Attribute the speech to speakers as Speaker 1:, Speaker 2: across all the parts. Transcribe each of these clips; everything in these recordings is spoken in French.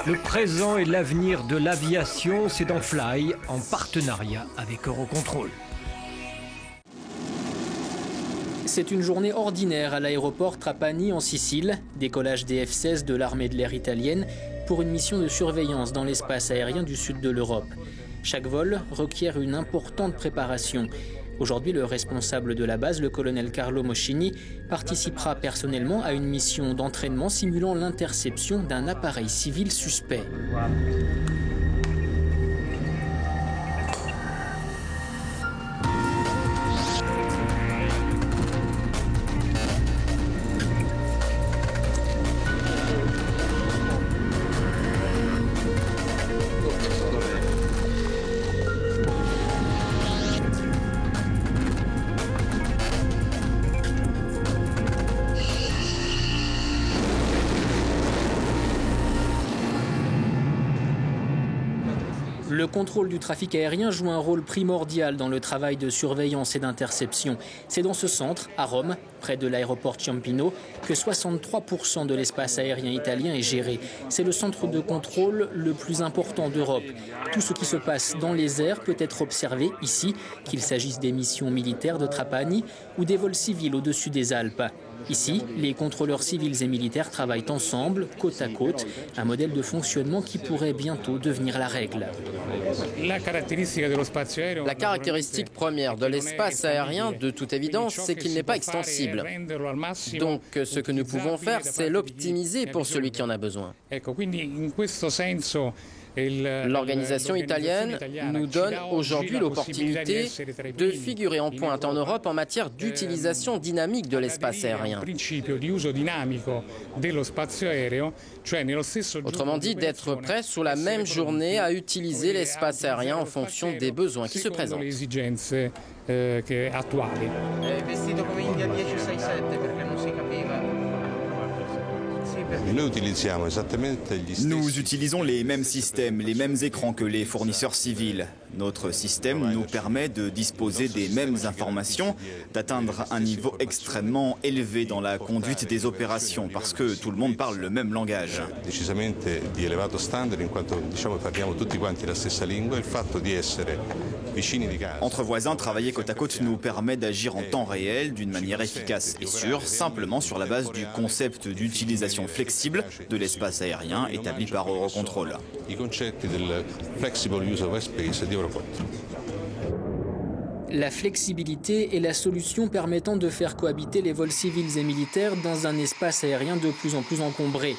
Speaker 1: Le présent et l'avenir de l'aviation, c'est dans Fly, en partenariat avec Eurocontrol.
Speaker 2: C'est une journée ordinaire à l'aéroport Trapani en Sicile, décollage des F-16 de l'armée de l'air italienne pour une mission de surveillance dans l'espace aérien du sud de l'Europe. Chaque vol requiert une importante préparation. Aujourd'hui, le responsable de la base, le colonel Carlo Moschini, participera personnellement à une mission d'entraînement simulant l'interception d'un appareil civil suspect. Le contrôle du trafic aérien joue un rôle primordial dans le travail de surveillance et d'interception. C'est dans ce centre, à Rome, près de l'aéroport Ciampino, que 63% de l'espace aérien italien est géré. C'est le centre de contrôle le plus important d'Europe. Tout ce qui se passe dans les airs peut être observé ici, qu'il s'agisse des missions militaires de Trapani ou des vols civils au-dessus des Alpes. Ici, les contrôleurs civils et militaires travaillent ensemble, côte à côte, un modèle de fonctionnement qui pourrait bientôt devenir la règle.
Speaker 3: La caractéristique première de l'espace aérien, de toute évidence, c'est qu'il n'est pas extensible. Donc, ce que nous pouvons faire, c'est l'optimiser pour celui qui en a besoin. L'organisation italienne nous donne aujourd'hui l'opportunité de figurer en pointe en Europe en matière d'utilisation dynamique de l'espace aérien. Autrement dit, d'être prêt sous la même journée à utiliser l'espace aérien en fonction des besoins qui se présentent.
Speaker 4: Nous utilisons les mêmes systèmes, les mêmes écrans que les fournisseurs civils. Notre système nous permet de disposer des mêmes informations, d'atteindre un niveau extrêmement élevé dans la conduite des opérations, parce que tout le monde parle le même langage. Entre voisins, travailler côte à côte nous permet d'agir en temps réel, d'une manière efficace et sûre, simplement sur la base du concept d'utilisation flexible de l'espace aérien établi par Eurocontrol.
Speaker 2: La flexibilité est la solution permettant de faire cohabiter les vols civils et militaires dans un espace aérien de plus en plus encombré.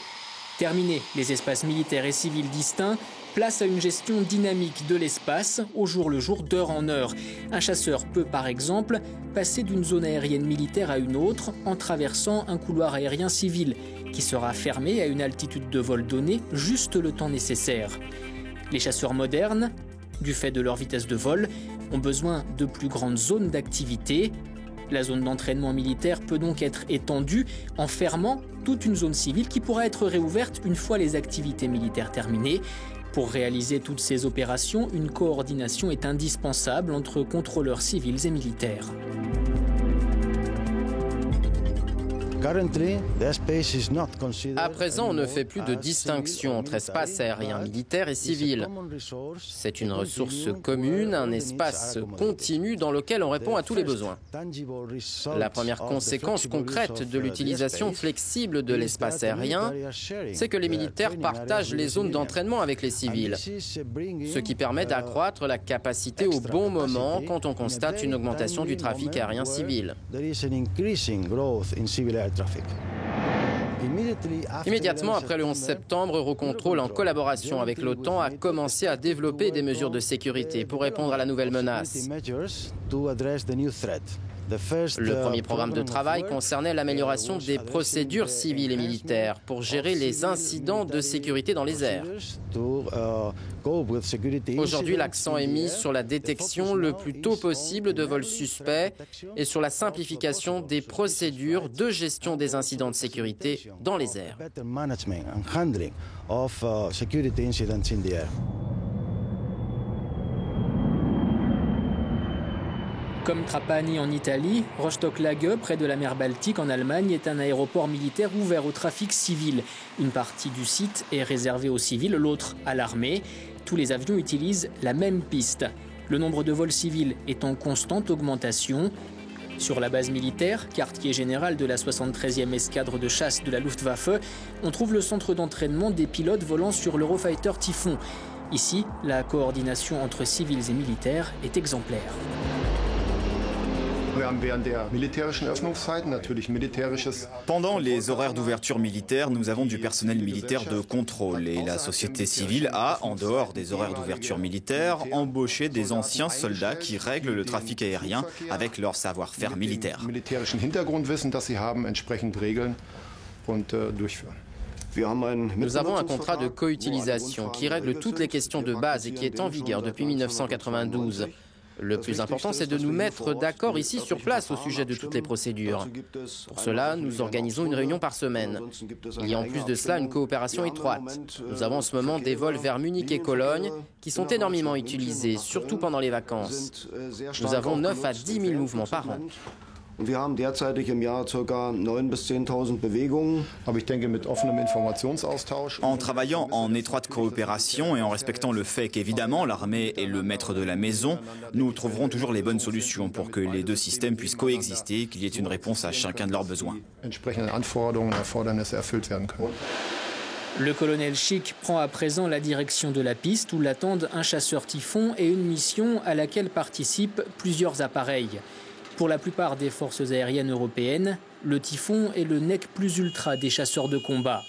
Speaker 2: Terminer les espaces militaires et civils distincts, place à une gestion dynamique de l'espace, au jour le jour, d'heure en heure. Un chasseur peut par exemple passer d'une zone aérienne militaire à une autre en traversant un couloir aérien civil qui sera fermé à une altitude de vol donnée, juste le temps nécessaire. Les chasseurs modernes, du fait de leur vitesse de vol, ont besoin de plus grandes zones d'activité. La zone d'entraînement militaire peut donc être étendue en fermant toute une zone civile qui pourra être réouverte une fois les activités militaires terminées. Pour réaliser toutes ces opérations, une coordination est indispensable entre contrôleurs civils et militaires.
Speaker 5: À présent, on ne fait plus de distinction entre espace aérien militaire et civil. C'est une ressource commune, un espace continu dans lequel on répond à tous les besoins. La première conséquence concrète de l'utilisation flexible de l'espace aérien, c'est que les militaires partagent les zones d'entraînement avec les civils, ce qui permet d'accroître la capacité au bon moment quand on constate une augmentation du trafic aérien civil. Immédiatement après le 11 septembre, Eurocontrol, en collaboration avec l'OTAN, a commencé à développer des mesures de sécurité pour répondre à la nouvelle menace. Le premier programme de travail concernait l'amélioration des procédures civiles et militaires pour gérer les incidents de sécurité dans les airs. Aujourd'hui, l'accent est mis sur la détection le plus tôt possible de vols suspects et sur la simplification des procédures de gestion des incidents de sécurité dans les airs.
Speaker 2: Comme Trapani en Italie, Rostock-Lage, près de la mer Baltique en Allemagne, est un aéroport militaire ouvert au trafic civil. Une partie du site est réservée aux civils, l'autre à l'armée. Tous les avions utilisent la même piste. Le nombre de vols civils est en constante augmentation. Sur la base militaire, quartier général de la 73e escadre de chasse de la Luftwaffe, on trouve le centre d'entraînement des pilotes volant sur l'Eurofighter Typhoon. Ici, la coordination entre civils et militaires est exemplaire.
Speaker 4: Pendant les horaires d'ouverture militaire, nous avons du personnel militaire de contrôle et la société civile a, en dehors des horaires d'ouverture militaire, embauché des anciens soldats qui règlent le trafic aérien avec leur savoir-faire militaire.
Speaker 3: Nous avons un contrat de coutilisation qui règle toutes les questions de base et qui est en vigueur depuis 1992. Le plus important, c'est de nous mettre d'accord ici sur place au sujet de toutes les procédures. Pour cela, nous organisons une réunion par semaine. Il y a en plus de cela une coopération étroite. Nous avons en ce moment des vols vers Munich et Cologne qui sont énormément utilisés, surtout pendant les vacances. Nous avons 9 à 10 000 mouvements par an.
Speaker 6: Wir haben derzeitig im Jahr ca. 9.000 bis 10.000 Bewegungen.
Speaker 4: En travaillant en étroite coopération et en respectant le fait qu'évidemment l'armée est le maître de la maison, nous trouverons toujours les bonnes solutions pour que les deux systèmes puissent coexister et qu'il y ait une réponse à chacun de leurs besoins.
Speaker 2: Le colonel Schick prend à présent la direction de la piste où l'attendent un chasseur Typhon et une mission à laquelle participent plusieurs appareils. Pour la plupart des forces aériennes européennes, le Typhon est le nec plus ultra des chasseurs de combat.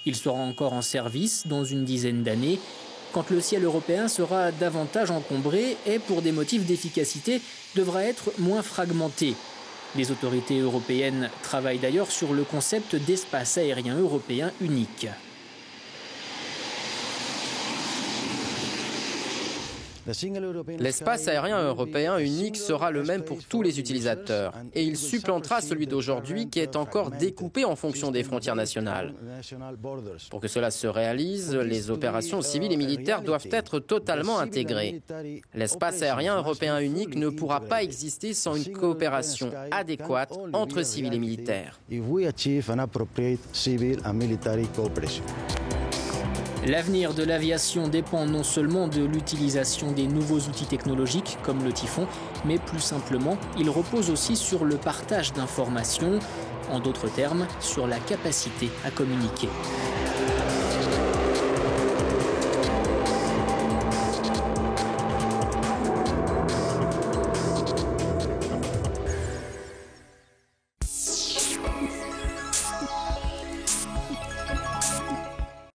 Speaker 2: Il sera encore en service dans une dizaine d'années, quand le ciel européen sera davantage encombré et, pour des motifs d'efficacité, devra être moins fragmenté. Les autorités européennes travaillent d'ailleurs sur le concept d'espace aérien européen unique.
Speaker 3: L'espace aérien européen unique sera le même pour tous les utilisateurs et il supplantera celui d'aujourd'hui qui est encore découpé en fonction des frontières nationales. Pour que cela se réalise, les opérations civiles et militaires doivent être totalement intégrées. L'espace aérien européen unique ne pourra pas exister sans une coopération adéquate entre civils et militaires.
Speaker 2: L'avenir de l'aviation dépend non seulement de l'utilisation des nouveaux outils technologiques comme le Typhon, mais plus simplement, il repose aussi sur le partage d'informations, en d'autres termes, sur la capacité à communiquer.